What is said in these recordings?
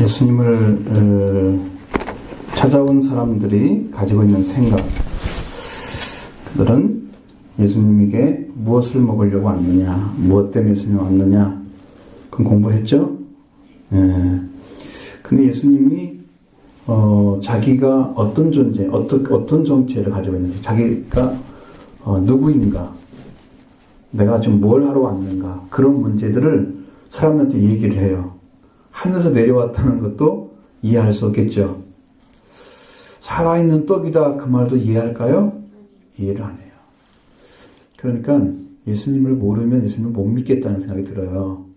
예수님을 찾아온 사람들이 가지고 있는 생각, 그들은 예수님에게 무엇을 먹으려고 왔느냐, 무엇 때문에 예수님이 왔느냐, 그건 공부했죠? 근데 예수님이 자기가 어떤 존재, 어떤 정체를 가지고 있는지, 자기가 누구인가, 내가 지금 뭘 하러 왔는가, 그런 문제들을 사람한테 얘기를 해요. 하늘에서 내려왔다는 것도 이해할 수 없겠죠. 살아있는 떡이다, 그 말도 이해할까요? 이해를 안 해요. 그러니까 예수님을 모르면 예수님을 못 믿겠다는 생각이 들어요.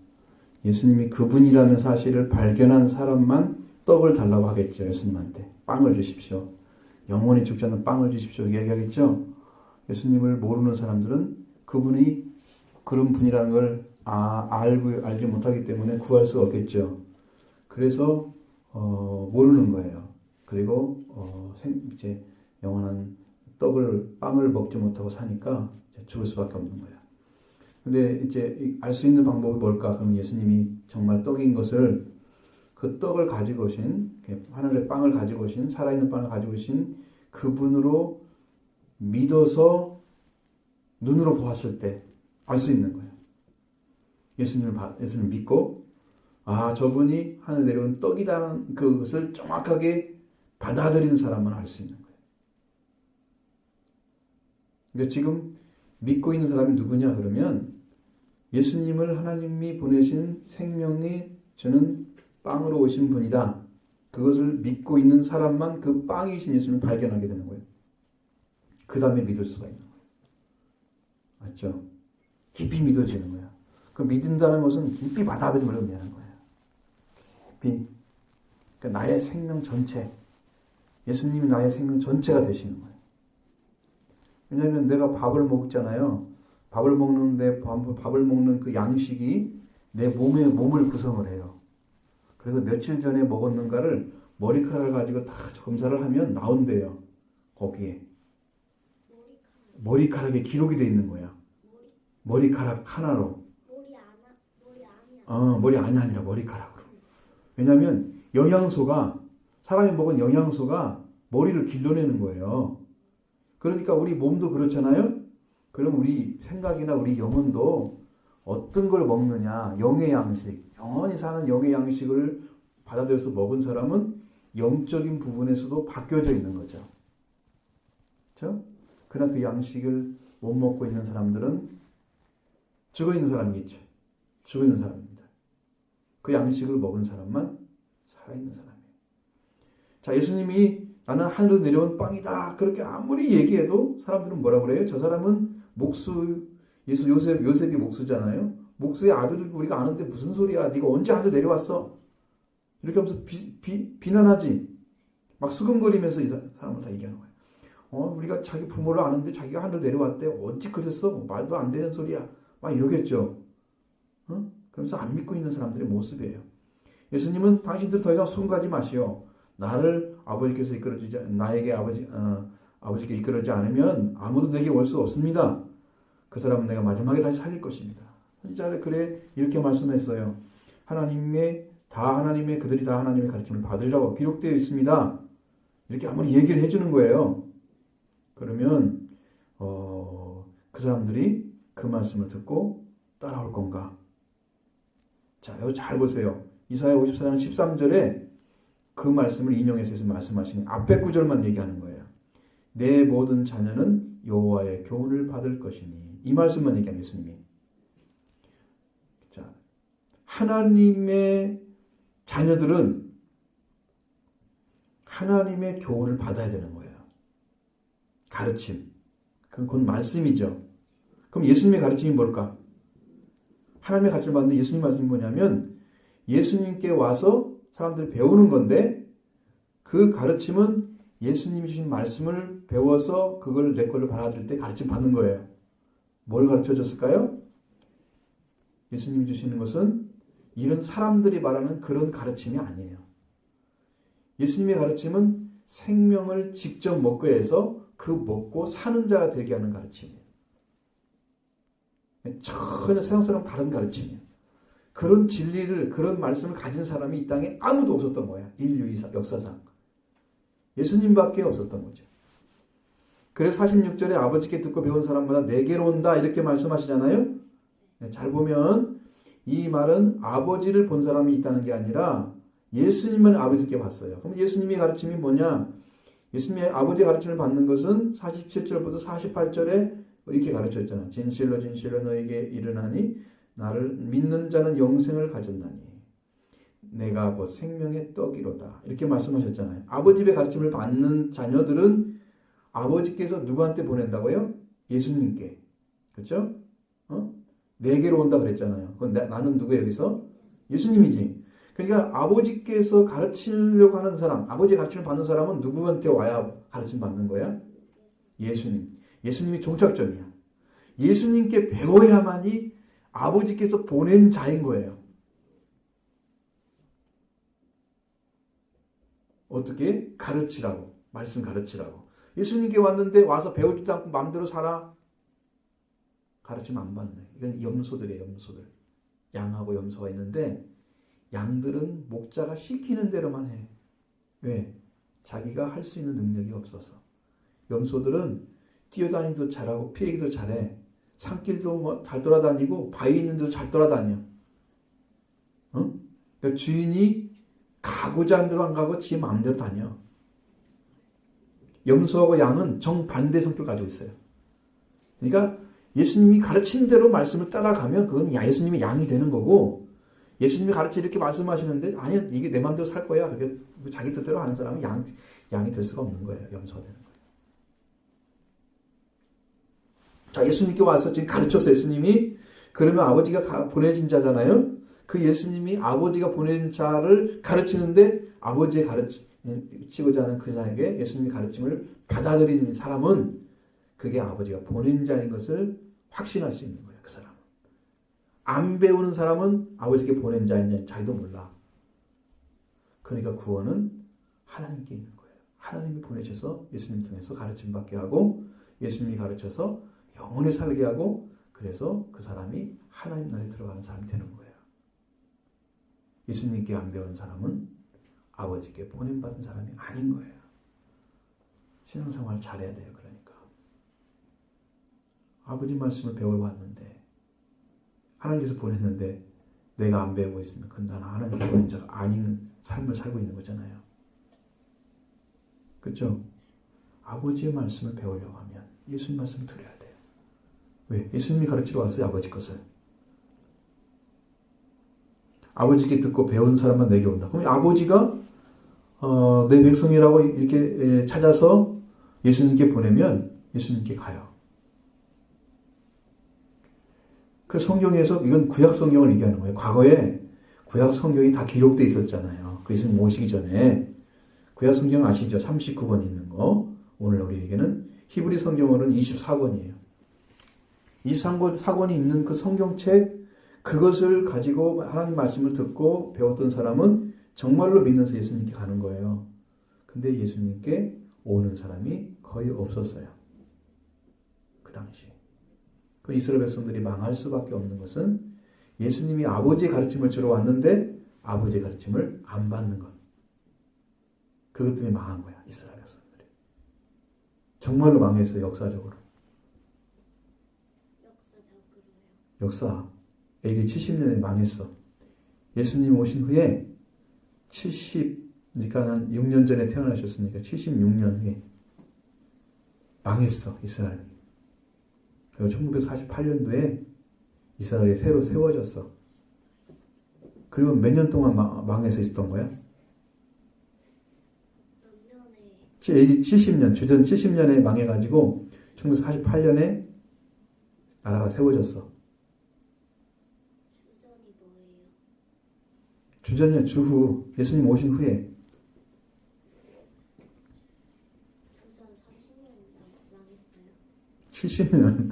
예수님이 그분이라는 사실을 발견한 사람만 떡을 달라고 하겠죠. 예수님한테 빵을 주십시오, 영원히 죽지 않는 빵을 주십시오, 얘기하겠죠. 예수님을 모르는 사람들은 그분이 그런 분이라는 걸 알지 못하기 때문에 구할 수가 없겠죠. 그래서 모르는 거예요. 그리고 이제 영원한 빵을 먹지 못하고 사니까 죽을 수밖에 없는 거예요. 근데 이제 알 수 있는 방법이 뭘까? 그럼 예수님이 정말 떡인 것을, 그 떡을 가지고 오신, 하늘의 빵을 가지고 오신, 살아있는 빵을 가지고 오신 그분으로 믿어서 눈으로 보았을 때 알 수 있는 거예요. 예수님을 믿고, 저분이 하늘 내려온 떡이라는 그것을 정확하게 받아들인 사람만 알 수 있는 거예요. 그러니까 지금 믿고 있는 사람이 누구냐 그러면, 예수님을 하나님이 보내신 생명이 주는 빵으로 오신 분이다, 그것을 믿고 있는 사람만 그 빵이신 예수님을 발견하게 되는 거예요. 그 다음에 믿을 수가 있는 거예요. 맞죠? 깊이 믿어지는 거야. 그 믿는다는 것은 깊이 받아들이는 걸 의미하는 거예요. 깊이. 그러니까 나의 생명 전체, 예수님이 나의 생명 전체가 되시는 거예요. 왜냐하면 내가 밥을 먹잖아요. 밥을 먹는 그 양식이 내 몸을 구성을 해요. 그래서 며칠 전에 먹었는가를 머리카락을 가지고 다 검사를 하면 나온대요. 거기에. 머리카락에 기록이 되어 있는 거야. 머리카락 하나로. 머리 안이 아니라 머리카락으로. 왜냐하면 사람이 먹은 영양소가 머리를 길러내는 거예요. 그러니까 우리 몸도 그렇잖아요. 그럼 우리 생각이나 우리 영혼도 어떤 걸 먹느냐, 영의 양식, 영원히 사는 영의 양식을 받아들여서 먹은 사람은 영적인 부분에서도 바뀌어져 있는 거죠. 그렇죠? 그러나 그 양식을 못 먹고 있는 사람들은 죽어 있는 사람이겠죠. 죽어 있는 사람입니다. 그 양식을 먹은 사람만 살아있는 사람이에요. 자, 예수님이 나는 하늘로 내려온 빵이다, 그렇게 아무리 얘기해도 사람들은 뭐라고 그래요? 저 사람은 요셉이 목수잖아요. 목수의 아들을 우리가 아는데 무슨 소리야? 네가 언제 하늘로 내려왔어? 이렇게 하면서 비난하지. 막 수근거리면서 이 사람을 다 얘기하는 거예요. 우리가 자기 부모를 아는데 자기가 하늘로 내려왔대. 언제 그랬어? 말도 안 되는 소리야. 막 이러겠죠. 그러면서 안 믿고 있는 사람들의 모습이에요. 예수님은 당신들 더 이상 수긍하지 마시오. 나를 아버지께서 나에게 아버지께 이끌어지 않으면 아무도 내게 올 수 없습니다. 그 사람은 내가 마지막에 다시 살릴 것입니다. 그래, 이렇게 말씀했어요. 그들이 다 하나님의 가르침을 받으리라고 기록되어 있습니다. 이렇게 아무리 얘기를 해주는 거예요. 그러면 그 사람들이 그 말씀을 듣고 따라올 건가? 자, 여기 잘 보세요. 이사야 54장 13절에 그 말씀을 인용해서 말씀하시는 앞에 구절만 얘기하는 거예요. 내 모든 자녀는 여호와의 교훈을 받을 것이니, 이 말씀만 얘기하는 예수님이. 자, 하나님의 자녀들은 하나님의 교훈을 받아야 되는 거예요. 가르침. 그건 말씀이죠. 그럼 예수님의 가르침이 뭘까? 하나님의 가르침을 받는데 예수님 말씀이 뭐냐면, 예수님께 와서 사람들이 배우는 건데, 그 가르침은 예수님이 주신 말씀을 배워서 그걸 내 걸로 받아들일 때 가르침 받는 거예요. 뭘 가르쳐 줬을까요? 예수님이 주시는 것은 이런 사람들이 말하는 그런 가르침이 아니에요. 예수님의 가르침은 생명을 직접 먹게 해서 그 먹고 사는 자가 되게 하는 가르침이에요. 전혀 세상 사람 다른 가르침이에요. 그런 진리를, 그런 말씀을 가진 사람이 이 땅에 아무도 없었던 거야. 인류 역사상. 예수님밖에 없었던 거죠. 그래서 46절에 아버지께 듣고 배운 사람마다 내게로 온다 이렇게 말씀하시잖아요. 잘 보면 이 말은 아버지를 본 사람이 있다는 게 아니라 예수님은 아버지께 봤어요. 그럼 예수님의 가르침이 뭐냐? 예수님의 아버지의 가르침을 받는 것은 47절부터 48절에 이렇게 가르쳤잖아요. 진실로 진실로 너에게 이르나니 나를 믿는 자는 영생을 가졌나니 내가 곧 생명의 떡이로다. 이렇게 말씀하셨잖아요. 아버지의 가르침을 받는 자녀들은 아버지께서 누구한테 보낸다고요? 예수님께. 그렇죠? 내게로 온다 그랬잖아요. 그건 나는 누구 여기서? 예수님이지. 그러니까 아버지께서 가르치려고 하는 사람, 아버지의 가르침을 받는 사람은 누구한테 와야 가르침 받는 거야? 예수님. 예수님이 종착점이야. 예수님께 배워야만이 아버지께서 보낸 자인 거예요. 어떻게? 가르치라고. 말씀 가르치라고. 예수님께 왔는데 와서 배우지도 않고 마음대로 살아? 가르침 안 받네. 이건 염소들이에요. 염소들. 양하고 염소가 있는데 양들은 목자가 시키는 대로만 해. 왜? 자기가 할 수 있는 능력이 없어서. 염소들은 뛰어다니기도 잘하고 피하기도 잘해. 산길도 잘 돌아다니고 바위 있는 데도 잘 돌아다녀. 그러니까 주인이 가고자 하는 대로 안 가고 지 마음대로 다녀. 염소하고 양은 정반대 성격을 가지고 있어요. 그러니까 예수님이 가르친 대로 말씀을 따라가면 그건 예수님의 양이 되는 거고, 예수님이 가르쳐 이렇게 말씀하시는데 아니 이게 내 마음대로 살 거야. 그게 자기 뜻대로 하는 사람은 양이 될 수가 없는 거예요. 염소가 되는 거예요. 자, 예수님께 와서 지금 가르쳤어. 예수님이. 그러면 아버지가 보내신 자잖아요. 그 예수님이 아버지가 보낸 자를 가르치는데 아버지의 가르치고자 하는 그 사람에게 예수님의 가르침을 받아들이는 사람은 그게 아버지가 보낸 자인 것을 확신할 수 있는 거예요. 그 사람은. 안 배우는 사람은 아버지께 보낸 자인지 자기도 몰라. 그러니까 구원은 하나님께 있는 거예요. 하나님이 보내셔서 예수님 통해서 가르침 받게 하고 예수님이 가르쳐서 영원히 살게 하고 그래서 그 사람이 하나님 나라에 들어가는 사람이 되는 거예요. 예수님께 안 배우는 사람은 아버지께 보냄받은 사람이 아닌 거예요. 신앙생활 잘해야 돼요. 그러니까. 아버지 말씀을 배워왔는데 하나님께서 보냈는데 내가 안 배우고 있으면 그건 나는 하나님께 보낸 자가 아닌 삶을 살고 있는 거잖아요. 그렇죠? 아버지의 말씀을 배우려고 하면 예수님 말씀을 들어야 돼요. 왜? 예수님이 가르치러 왔어요. 아버지 것을. 아버지께 듣고 배운 사람만 내게 온다. 그럼 아버지가 내 백성이라고 이렇게 찾아서 예수님께 보내면 예수님께 가요. 그 성경에서 이건 구약 성경을 얘기하는 거예요. 과거에 구약 성경이 다 기록되어 있었잖아요. 그 예수님 오시기 전에. 구약 성경 아시죠? 39권 있는 거. 오늘 우리에게는 히브리 성경으로는 24권이에요. 24권이 있는 그 성경책, 그것을 가지고 하나님 말씀을 듣고 배웠던 사람은 정말로 믿는서 예수님께 가는 거예요. 근데 예수님께 오는 사람이 거의 없었어요. 그 당시. 그 이스라엘 백성들이 망할 수밖에 없는 것은 예수님이 아버지의 가르침을 주러 왔는데 아버지의 가르침을 안 받는 것. 그것 때문에 망한 거야. 이스라엘 백성들이. 정말로 망했어요. 역사적으로. 역사. AD 70년에 망했어. 예수님 오신 후에 그러니까 한 6년 전에 태어나셨으니까 76년 후에 망했어. 이스라엘이. 그리고 1948년도에 이스라엘이 새로 세워졌어. 그리고 몇 년 동안 망해서 있었던 거야? AD 70년, 주전 70년에 망해가지고 1948년에 나라가 세워졌어. 주전이야, 주후. 예수님 오신 후에. 주전 30년 망했어요? 70년.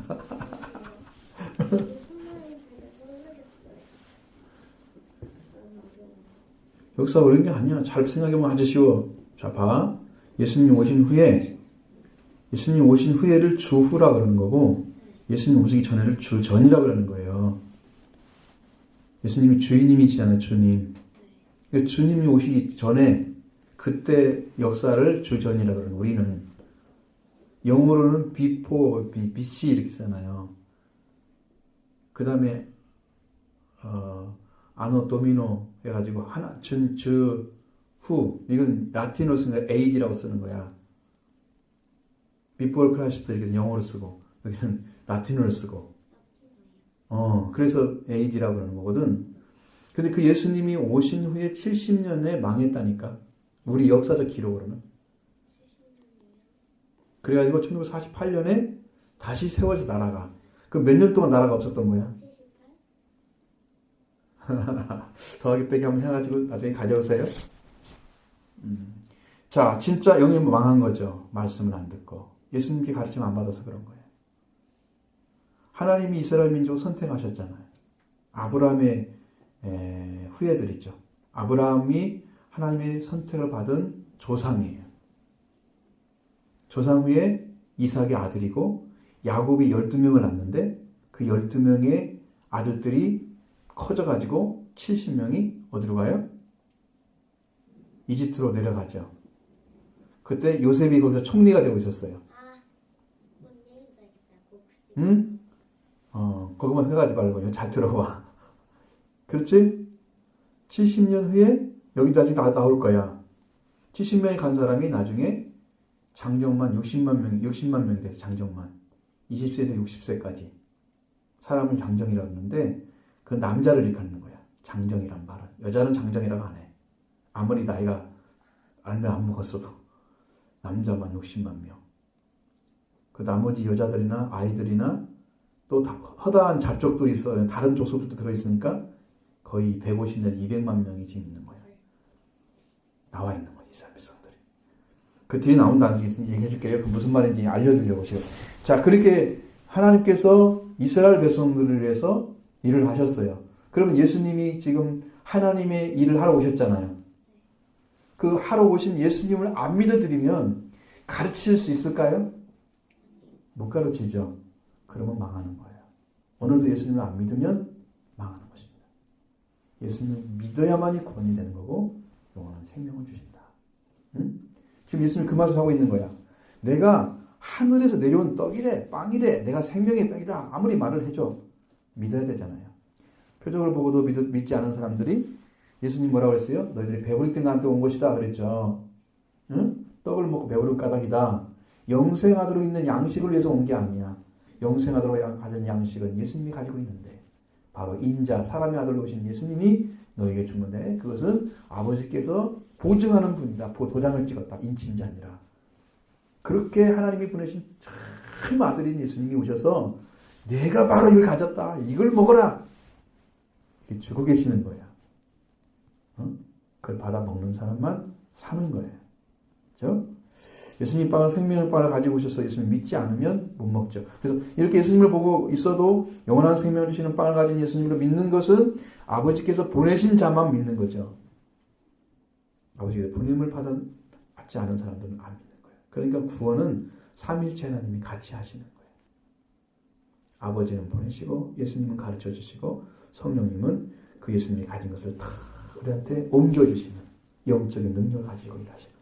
역사 어려운 게 아니야. 잘 생각해보면 아주 쉬워. 자, 봐. 예수님 오신 후에를 주후라 그러는 거고, 예수님 오시기 전에를 주전이라 그러는 거예요. 예수님이 주인님이시잖아요, 주님. 그러니까 주님이 오시기 전에 그때 역사를 주전이라고 그러는 거예요. 우리는 영어로는 before, BC 이렇게 쓰잖아요. 그 다음에 아노 도미노 해가지고 하나 후 이건 라틴어로 쓰는 거야. AD라고 쓰는 거야. before Christ 이렇게 영어로 쓰고 여기는 라틴어로 쓰고 그래서 AD라고 그러는 거거든. 근데 그 예수님이 오신 후에 70년에 망했다니까. 우리 역사적 기록으로는. 그래가지고 1948년에 다시 세워서 나라가. 그 몇 년 동안 나라가 없었던 거야. 더하기 빼기 한번 해가지고 나중에 가져오세요. 자, 진짜 영이 망한 거죠. 말씀을 안 듣고. 예수님께 가르침 안 받아서 그런 거예요. 하나님이 이스라엘 민족을 선택하셨잖아요. 아브라함의 후예들이죠. 아브라함이 하나님의 선택을 받은 조상이에요. 조상 후에 이삭의 아들이고 야곱이 12명을 낳는데 그 12명의 아들들이 커져가지고 70명이 어디로 가요? 이집트로 내려가죠. 그때 요셉이 거기서 총리가 되고 있었어요. 응? 거기만 생각하지 말고 잘 들어봐. 그렇지? 70년 후에 여기도 아직 나올 거야. 70명이 간 사람이 나중에 장정만 60만 명이 돼서 장정만. 20세에서 60세까지. 사람을 장정이라고 하는데 그 남자를 일컫는 거야. 장정이란 말은. 여자는 장정이라고 안 해. 아무리 나이가 알면 안 먹었어도. 남자만 60만 명. 그 나머지 여자들이나 아이들이나 또 허다한 잡족도 있어요. 다른 족속들도 들어있으니까 거의 150내지 200만 명이 지금 있는 거예요. 나와 있는 거예요. 이스라엘 백성들이. 그 뒤에 나온 단어가 있으니 얘기해 줄게요. 그 무슨 말인지 알려주려고 지금. 자, 그렇게 하나님께서 이스라엘 백성들을 위해서 일을 하셨어요. 그러면 예수님이 지금 하나님의 일을 하러 오셨잖아요. 그 하러 오신 예수님을 안 믿어드리면 가르칠 수 있을까요? 못 가르치죠. 그러면 망하는 거예요. 오늘도 예수님을 안 믿으면 망하는 것입니다. 예수님을 믿어야만이 구원이 되는 거고 영원한 생명을 주신다. 응? 지금 예수님 그 말을 하고 있는 거야. 내가 하늘에서 내려온 떡이래, 빵이래, 내가 생명의 떡이다. 아무리 말을 해줘. 믿어야 되잖아요. 표적을 보고도 믿지 않은 사람들이 예수님 뭐라고 했어요? 너희들이 배부르기 때문에 나한테 온 것이다 그랬죠. 응? 떡을 먹고 배부른 까닭이다. 영생하도록 있는 양식을 위해서 온 게 아니야. 영생하도록 받은 양식은 예수님이 가지고 있는데 바로 인자, 사람의 아들로 오신 예수님이 너에게 준 건데 그것은 아버지께서 보증하는 분이다. 도장을 찍었다. 인친자 아니라. 그렇게 하나님이 보내신 참 아들인 예수님이 오셔서 내가 바로 이걸 가졌다. 이걸 먹어라. 이렇게 주고 계시는 거야. 그걸 받아 먹는 사람만 사는 거예요. 그렇죠? 예수님 빵을 생명의 빵을 가지고 오셔서 예수님 믿지 않으면 못 먹죠. 그래서 이렇게 예수님을 보고 있어도 영원한 생명을 주시는 빵을 가진 예수님을 믿는 것은 아버지께서 보내신 자만 믿는 거죠. 아버지께서 보냄을 받지 않은 사람들은 안 믿는 거예요. 그러니까 구원은 삼일체 하나님이 같이 하시는 거예요. 아버지는 보내시고 예수님은 가르쳐 주시고 성령님은 그 예수님이 가진 것을 다 우리한테 옮겨주시는 영적인 능력을 가지고 일하시는 거예요.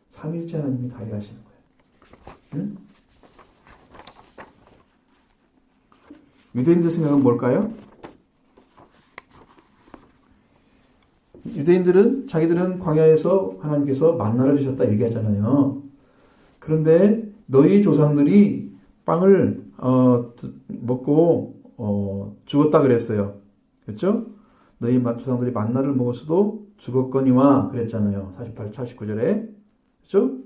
삼일째 하나님이 다 일하시는 거예요. 응? 유대인들 생각은 뭘까요? 유대인들은 자기들은 광야에서 하나님께서 만나를 주셨다 얘기하잖아요. 그런데 너희 조상들이 빵을 먹고 죽었다 그랬어요. 그렇죠? 너희 조상들이 만나를 먹었어도 죽었거니와 그랬잖아요. 48, 49절에. 그렇죠?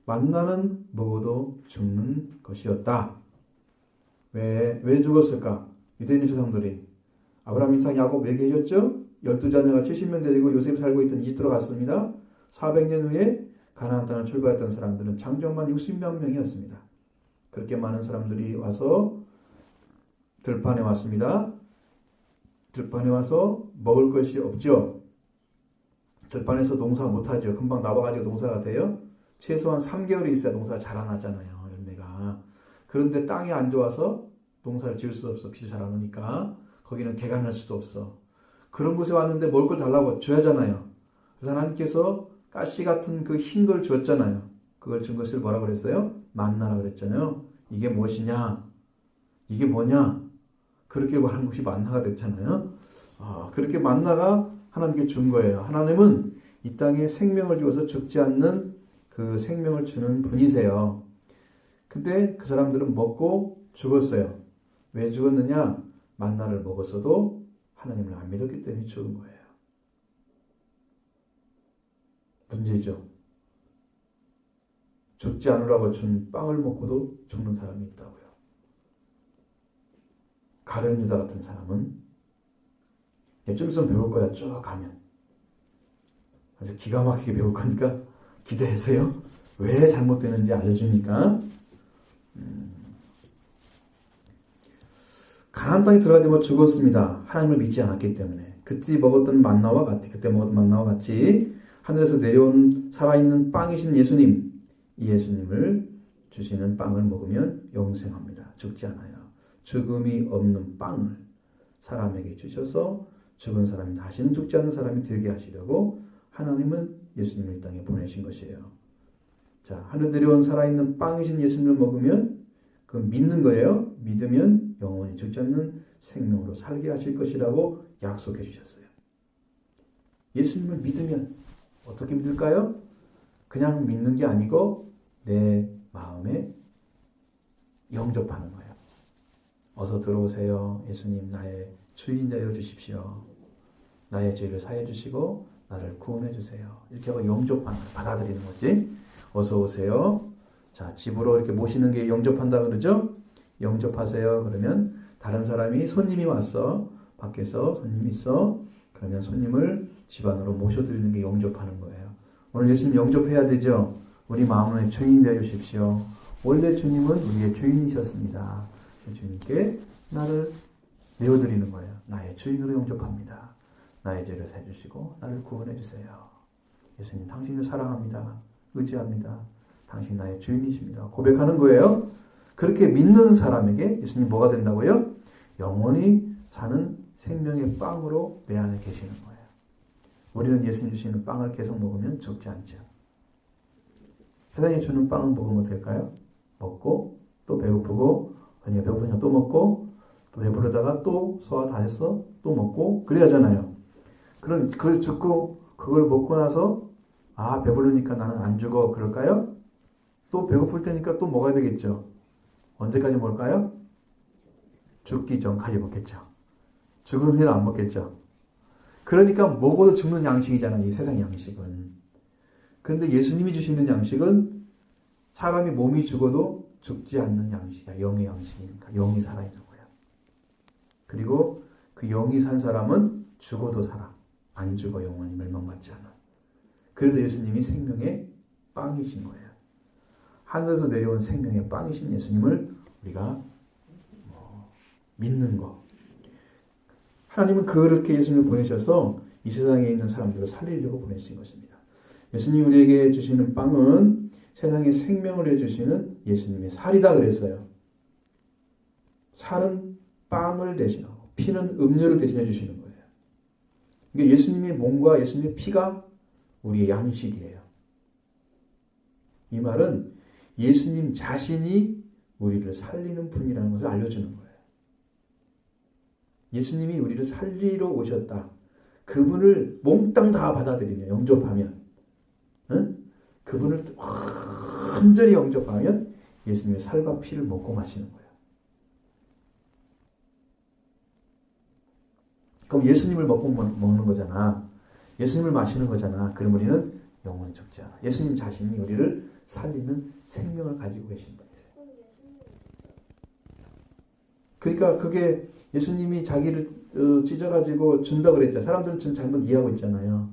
만나는 먹어도 죽는 것이었다. 왜 죽었을까? 유대인 조상들이 아브라함, 이삭, 야곱 얘기해줬죠? 12자녀가 70명 데리고 요셉이 살고 있던 이집트로 갔습니다. 400년 후에 가나안 땅을 출발했던 사람들은 장정만 60만 명이었습니다. 그렇게 많은 사람들이 와서 들판에 왔습니다. 들판에 와서 먹을 것이 없죠. 들판에서 농사 못하죠. 금방 나와가지고 농사가 돼요. 최소한 3개월이 있어야 농사가 자라나잖아요. 열매가. 그런데 땅이 안 좋아서 농사를 지을 수 없어. 비도 잘 안 오니까. 거기는 개간할 수도 없어. 그런 곳에 왔는데 먹을 걸 달라고 줘야잖아요. 그래서 하나님께서 가시 같은 그 흰 걸 줬잖아요. 그걸 준 것을 뭐라 그랬어요? 만나라 그랬잖아요. 이게 무엇이냐? 이게 뭐냐? 그렇게 말한 것이 만나가 됐잖아요. 그렇게 만나가 하나님께 준 거예요. 하나님은 이 땅에 생명을 주어서 죽지 않는 그 생명을 주는 분이세요. 근데 그 사람들은 먹고 죽었어요. 왜 죽었느냐? 만나를 먹었어도 하나님을 안 믿었기 때문에 죽은 거예요. 문제죠. 죽지 않으라고 준 빵을 먹고도 죽는 사람이 있다고요. 가룟 유다 같은 사람은 좀 있으면 배울 거야. 쭉 가면. 아주 기가 막히게 배울 거니까 기대하세요. 왜 잘못되는지 알려주니까. 가나안 땅에 들어가지 죽었습니다. 하나님을 믿지 않았기 때문에. 그때 먹었던 만나와 같이 하늘에서 내려온 살아있는 빵이신 예수님, 이 예수님을 주시는 빵을 먹으면 영생합니다. 죽지 않아요. 죽음이 없는 빵을 사람에게 주셔서 죽은 사람이 다시는 죽지 않는 사람이 되게 하시려고 하나님은 예수님을 이 땅에 보내신 것이에요. 자, 하늘 내려온 살아있는 빵이신 예수님을 먹으면 그건 믿는 거예요. 믿으면 영원히 죽지 않는 생명으로 살게 하실 것이라고 약속해 주셨어요. 예수님을 믿으면 어떻게 믿을까요? 그냥 믿는 게 아니고 내 마음에 영접하는 거예요. 어서 들어오세요. 예수님 나의 주인 되어 주십시오. 나의 죄를 사해 주시고 나를 구원해 주세요. 이렇게 하고 영접하는 거예요. 받아들이는 거지. 어서 오세요. 자, 집으로 이렇게 모시는 게 영접한다 그러죠? 영접하세요. 그러면 다른 사람이 손님이 왔어. 밖에서 손님이 있어. 그러면 손님을 집 안으로 모셔드리는 게 영접하는 거예요. 오늘 예수님 영접해야 되죠? 우리 마음의 주인이 되어 주십시오. 원래 주님은 우리의 주인이셨습니다. 주님께 나를 내어드리는 거예요. 나의 주인으로 영접합니다. 나의 죄를 사주시고 나를 구원해 주세요. 예수님 당신을 사랑합니다. 의지합니다. 당신 나의 주인이십니다. 고백하는 거예요. 그렇게 믿는 사람에게 예수님 뭐가 된다고요? 영원히 사는 생명의 빵으로 내 안에 계시는 거예요. 우리는 예수님 주시는 빵을 계속 먹으면 죽지 않죠. 세상에 주는 빵을 먹으면 어떻게 될까요? 먹고 또 배고프고 아니 배고프니까 또 먹고 또 배부르다가 또 소화 다 했어 또 먹고 그래야 하잖아요. 그럼 그걸 듣고 그걸 먹고 나서 배부르니까 나는 안 죽어 그럴까요? 또 배고플 테니까 또 먹어야 되겠죠. 언제까지 먹을까요? 죽기 전까지 먹겠죠. 죽은 후에는 안 먹겠죠. 그러니까 먹어도 죽는 양식이잖아요. 이 세상 양식은. 그런데 예수님이 주시는 양식은 사람이 몸이 죽어도 죽지 않는 양식이야. 영의 양식이니까. 영이 살아있는 거야. 그리고 그 영이 산 사람은 죽어도 살아. 안 죽어 영원히 멸망받지 않아. 그래서 예수님이 생명의 빵이신 거예요. 하늘에서 내려온 생명의 빵이신 예수님을 우리가 믿는 거. 하나님은 그렇게 예수님을 보내셔서 이 세상에 있는 사람들을 살리려고 보내신 것입니다. 예수님이 우리에게 주시는 빵은 세상에 생명을 해주시는 예수님의 살이다 그랬어요. 살은 빵을 대신하고 피는 음료를 대신해 주시는 거예요. 그러니까 예수님의 몸과 예수님의 피가 우리의 양식이에요. 이 말은 예수님 자신이 우리를 살리는 분이라는 것을 알려주는 거예요. 예수님이 우리를 살리러 오셨다. 그분을 몽땅 다 받아들이면, 영접하면, 그분을 완전히 영접하면 예수님의 살과 피를 먹고 마시는 거예요. 그럼 예수님을 먹고 먹는 거잖아. 예수님을 마시는 거잖아. 그럼 우리는 영원히 죽지 않아. 예수님 자신이 우리를 살리는 생명을 가지고 계신 분이세요. 그러니까 그게 예수님이 자기를 찢어가지고 준다 그랬잖아요. 사람들은 지금 잘못 이해하고 있잖아요.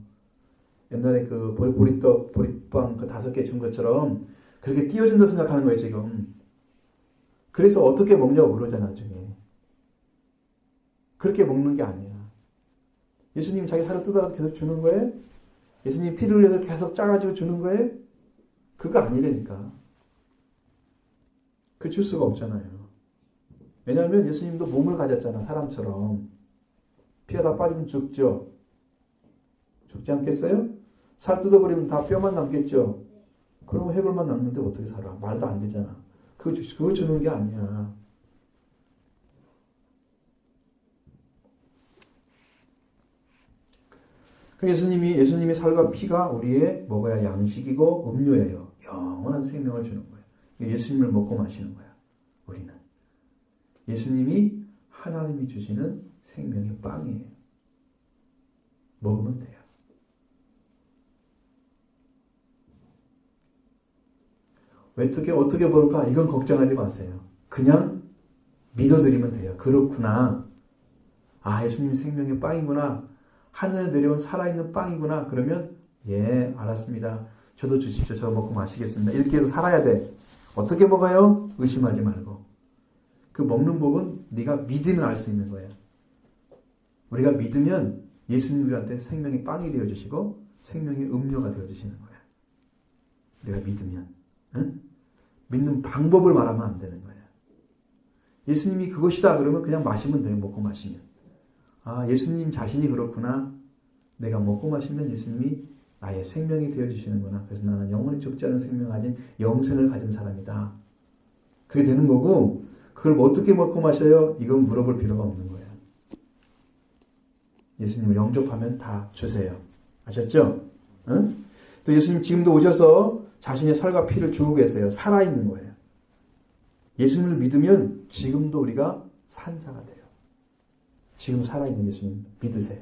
옛날에 그 보리빵 그 5개 준 것처럼 그렇게 띄워준다 생각하는 거예요, 지금. 그래서 어떻게 먹냐고 그러잖아, 나중에. 그렇게 먹는 게 아니야. 예수님이 자기 살을 뜯어가지고 계속 주는 거예요? 예수님이 피를 흘려서 계속 짜가지고 주는 거예요? 그거 아니라니까. 그 줄 수가 없잖아요. 왜냐하면 예수님도 몸을 가졌잖아, 사람처럼. 피가 다 빠지면 죽죠. 죽지 않겠어요? 살 뜯어버리면 다 뼈만 남겠죠. 그러면 해골만 남는데 어떻게 살아? 말도 안 되잖아. 그거 주는 게 아니야. 예수님의 살과 피가 우리의 먹어야 양식이고 음료예요. 영원한 생명을 주는 거예요. 예수님을 먹고 마시는 거야. 우리는. 예수님이 하나님이 주시는 생명의 빵이에요. 먹으면 돼요. 어떻게 먹을까? 이건 걱정하지 마세요. 그냥 믿어드리면 돼요. 그렇구나. 아, 예수님 생명의 빵이구나. 하늘에 내려온 살아있는 빵이구나. 그러면 예, 알았습니다. 저도 주십시오. 저 먹고 마시겠습니다. 이렇게 해서 살아야 돼. 어떻게 먹어요? 의심하지 말고. 그 먹는 법은 네가 믿으면 알 수 있는 거예요. 우리가 믿으면 예수님 우리한테 생명의 빵이 되어주시고 생명의 음료가 되어주시는 거예요. 우리가 믿으면. 응? 믿는 방법을 말하면 안 되는 거예요. 예수님이 그것이다 그러면 그냥 마시면 돼요. 먹고 마시면. 아, 예수님 자신이 그렇구나. 내가 먹고 마시면 예수님이 나의 생명이 되어주시는구나. 그래서 나는 영원히 죽지 않은 생명을 가진 영생을 가진 사람이다. 그게 되는 거고 그걸 뭐 어떻게 먹고 마셔요? 이건 물어볼 필요가 없는 거예요. 예수님을 영접하면 다 주세요. 아셨죠? 응? 또 예수님 지금도 오셔서 자신의 살과 피를 주고 계세요. 살아있는 거예요. 예수님을 믿으면 지금도 우리가 산 자가 돼요. 지금 살아있는 예수님 믿으세요.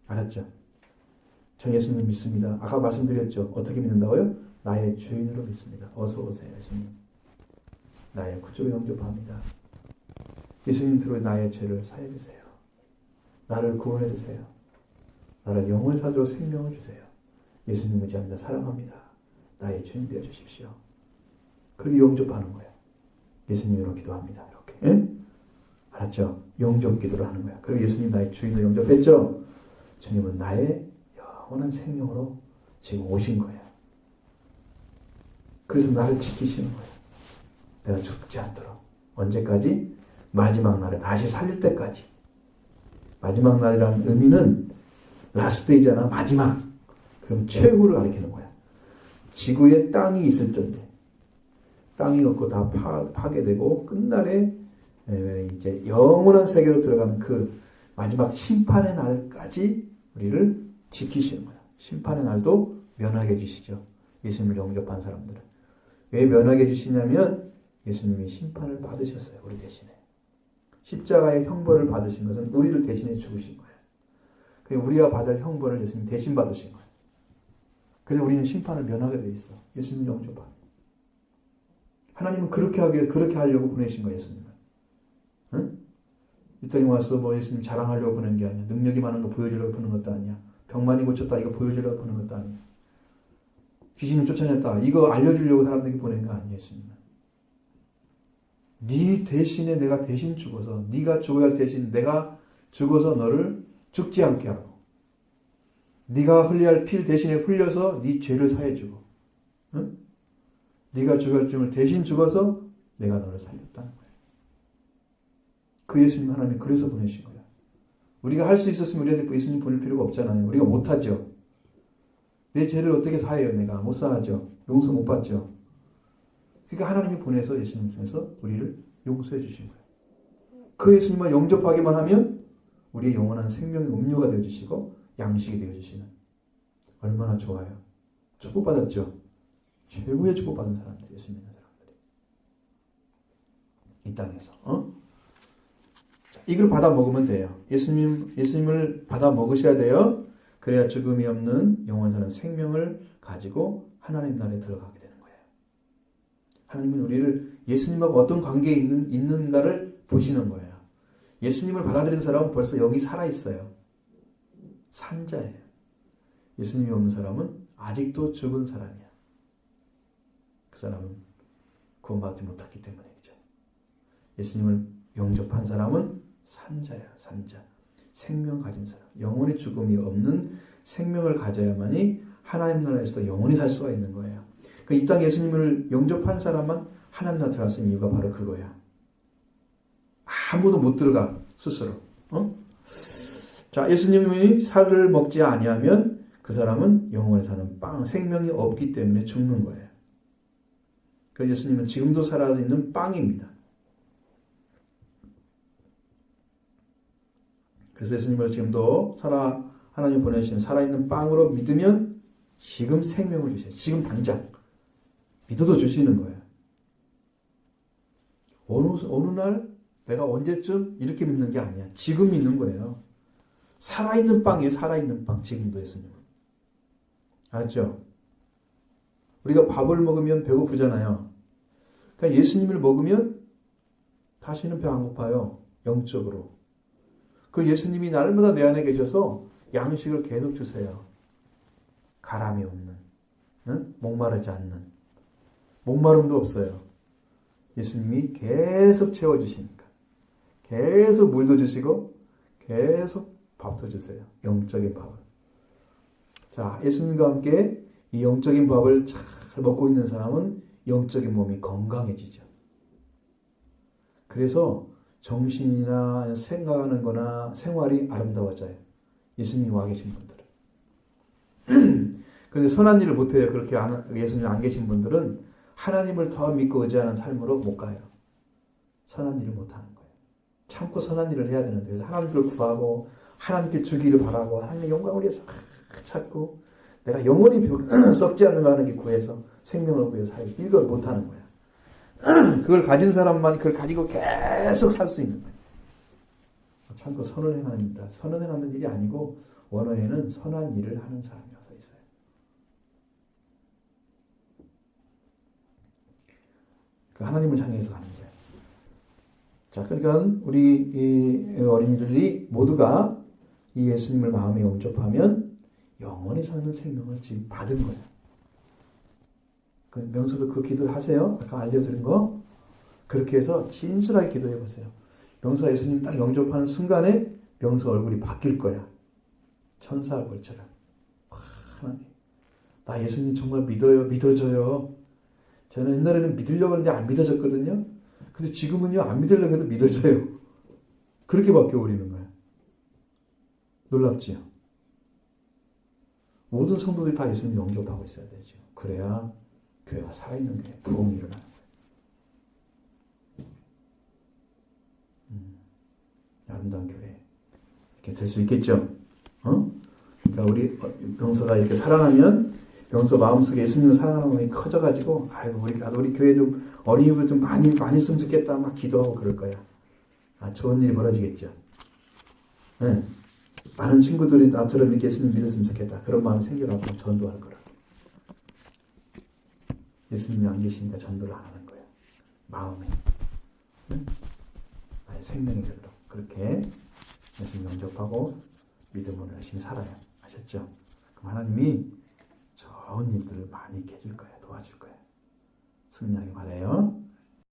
알았죠? 저 예수님을 믿습니다. 아까 말씀드렸죠? 어떻게 믿는다고요? 나의 주인으로 믿습니다. 어서 오세요, 예수님. 나의 구주로 영접합니다. 예수님 들어 나의 죄를 사해 주세요. 나를 구원해 주세요. 나를 영원히 살도록 생명을 주세요. 예수님 의지합니다. 사랑합니다. 나의 주인 되어 주십시오. 그렇게 영접하는 거예요. 예수님으로 기도합니다. 이렇게. 예? 알았죠? 영접 기도를 하는 거야. 그리고 예수님 나의 주인으로 영접했죠? 주님은 나의 영원한 생명으로 지금 오신 거예요. 그래서 나를 지키시는 거예요. 내가 죽지 않도록. 언제까지? 마지막 날에 다시 살릴 때까지. 마지막 날이라는 의미는 라스트데이잖아. 마지막. 그럼 최후를 가리키는 거야. 지구에 땅이 있을 텐데 땅이 없고 다 파괴되고 끝날에 이제 영원한 세계로 들어가는 그 마지막 심판의 날까지 우리를 지키시는 거야. 심판의 날도 면하게 해주시죠. 예수님을 영접한 사람들은. 왜 면하게 해주시냐면 예수님이 심판을 받으셨어요. 우리 대신에. 십자가의 형벌을 받으신 것은 우리를 대신해 죽으신 거예요. 우리가 받을 형벌을 예수님 대신 받으신 거예요. 그래서 우리는 심판을 면하게 돼 있어. 예수님 영접하면. 하나님은 그렇게 하려고 보내신 거예요, 예수님을. 응? 이 땅에 와서 뭐 예수님 자랑하려고 보낸 게 아니야. 능력이 많은 거 보여주려고 보낸 것도 아니야. 병 많이 고쳤다 이거 보여주려고 보낸 것도 아니야. 귀신을 쫓아냈다 이거 알려주려고 사람들에게 보낸 거 아니에요, 예수님은. 네 대신에 내가 대신 죽어서 네가 죽어야 할 대신 내가 죽어서 너를 죽지 않게 하고 네가 흘려야 할 피를 대신에 흘려서 네 죄를 사해주고 응? 네가 죽어야 할 죄를 대신 죽어서 내가 너를 살렸다는 거예요. 그 예수님 하나님이 그래서 보내신 거예요. 우리가 할 수 있었으면 우리한테 예수님 보낼 필요가 없잖아요. 우리가 못하죠. 내 죄를 어떻게 사해요? 내가 못 사하죠. 용서 못 받죠. 그러니까 하나님이 보내서 예수님 통해서 우리를 용서해 주신 거예요. 그 예수님을 영접하기만 하면 우리의 영원한 생명의 음료가 되어주시고 양식이 되어주시는. 얼마나 좋아요. 축복받았죠. 최고의 축복받은 사람들, 예수 믿는 사람들이. 이 땅에서. 자, 이걸 받아 먹으면 돼요. 예수님을 받아 먹으셔야 돼요. 그래야 죽음이 없는 영원히 사는 생명을 가지고 하나님 나라에 들어가게 되는 거예요. 하나님은 우리를 예수님하고 어떤 관계에 있는가를 보시는 거예요. 예수님을 받아들인 사람은 벌써 여기 살아있어요. 산자예요. 예수님이 없는 사람은 아직도 죽은 사람이야. 그 사람은 구원받지 못했기 때문이죠. 예수님을 영접한 사람은 산자야, 산자. 생명 가진 사람. 영원히 죽음이 없는 생명을 가져야만이 하나님 나라에서도 영원히 살 수가 있는 거예요. 그러니까 이 땅 예수님을 영접한 사람만 하나님 나라 들어갈 수 있는 이유가 바로 그거야. 아무도 못 들어가, 스스로. 자, 예수님이 살을 먹지 아니하면 그 사람은 영원히 사는 빵, 생명이 없기 때문에 죽는 거예요. 그 예수님은 지금도 살아있는 빵입니다. 그래서 예수님을 지금도 하나님 보내신 살아있는 빵으로 믿으면 지금 생명을 주세요. 지금 당장 믿어도 주시는 거예요. 어느 날 내가 언제쯤 이렇게 믿는 게 아니야. 지금 믿는 거예요. 살아있는 빵이에요. 살아있는 빵. 지금도 예수님은. 알았죠? 우리가 밥을 먹으면 배고프잖아요. 그러니까 예수님을 먹으면 다시는 배 안 고파요. 영적으로. 그 예수님이 날마다 내 안에 계셔서 양식을 계속 주세요. 가람이 없는, 응? 목마르지 않는, 목마름도 없어요. 예수님이 계속 채워주시니까. 계속 물도 주시고 계속 밥도 주세요. 영적인 밥을. 자, 예수님과 함께 이 영적인 밥을 잘 먹고 있는 사람은 영적인 몸이 건강해지죠. 그래서 정신이나 생각하는 거나 생활이 아름다워져요. 예수님 와 계신 분들은. 그런데 선한 일을 못해요. 그렇게 예수님 안 계신 분들은 하나님을 더 믿고 의지하는 삶으로 못 가요. 선한 일을 못하는 거예요. 참고 선한 일을 해야 되는데, 그래서 하나님을 구하고 하나님께 주기를 바라고 하나님의 영광을 위해서 찾고 내가 영원히 썩지 않는 거 하는 게 구해서 생명을 구해서 살고 이걸 못하는 거야. 그걸 가진 사람만 그걸 가지고 계속 살 수 있는 거야. 참고 선을 행하는 일이다. 선을 행하는 일이 아니고 원어에는 선한 일을 하는 사람이어서 있어요. 그 하나님을 향해서 가는 거예요. 자, 그러니까 우리 이 어린이들이 모두가 이 예수님을 마음에 영접하면 영원히 사는 생명을 지금 받은 거예요. 그 명서도 그 기도 하세요. 아까 알려드린 거. 그렇게 해서 진실하게 기도해 보세요. 명서 예수님 딱 영접하는 순간에 명서 얼굴이 바뀔 거야. 천사 얼굴처럼. 하나님, 나 예수님 정말 믿어요. 믿어져요. 저는 옛날에는 믿으려고 하는데 안 믿어졌거든요. 근데 지금은요, 안 믿으려고 해도 믿어져요. 그렇게 바뀌어버리는 거야. 놀랍지요? 모든 성도들이 다 예수님 영접하고 있어야 되죠. 그래야 교회가 살아있는 교회, 부흥이 일어나는 거예요. 아름다운 교회. 이렇게 될 수 있겠죠? 그러니까 우리 명서가 이렇게 살아나면 명서 마음속에 예수님을 사랑하는 마음이 커져가지고, 아이고, 나도 우리 교회 좀 어린이들 좀 많이 있으면 좋겠다. 막 기도하고 그럴 거야. 좋은 일이 벌어지겠죠. 네. 많은 친구들이 나처럼 이렇게 예수님 믿었으면 좋겠다. 그런 마음이 생겨나고 전도할 거라. 예수님이 안 계시니까 전도를 안 하는 거예요. 마음에. 네? 나의 생명이 되도록. 그렇게 예수님 영접하고 믿음으로 열심히 살아요. 아셨죠? 그럼 하나님이 좋은 일들을 많이 해줄 거예요. 도와줄 거예요. 승리하기 바라요.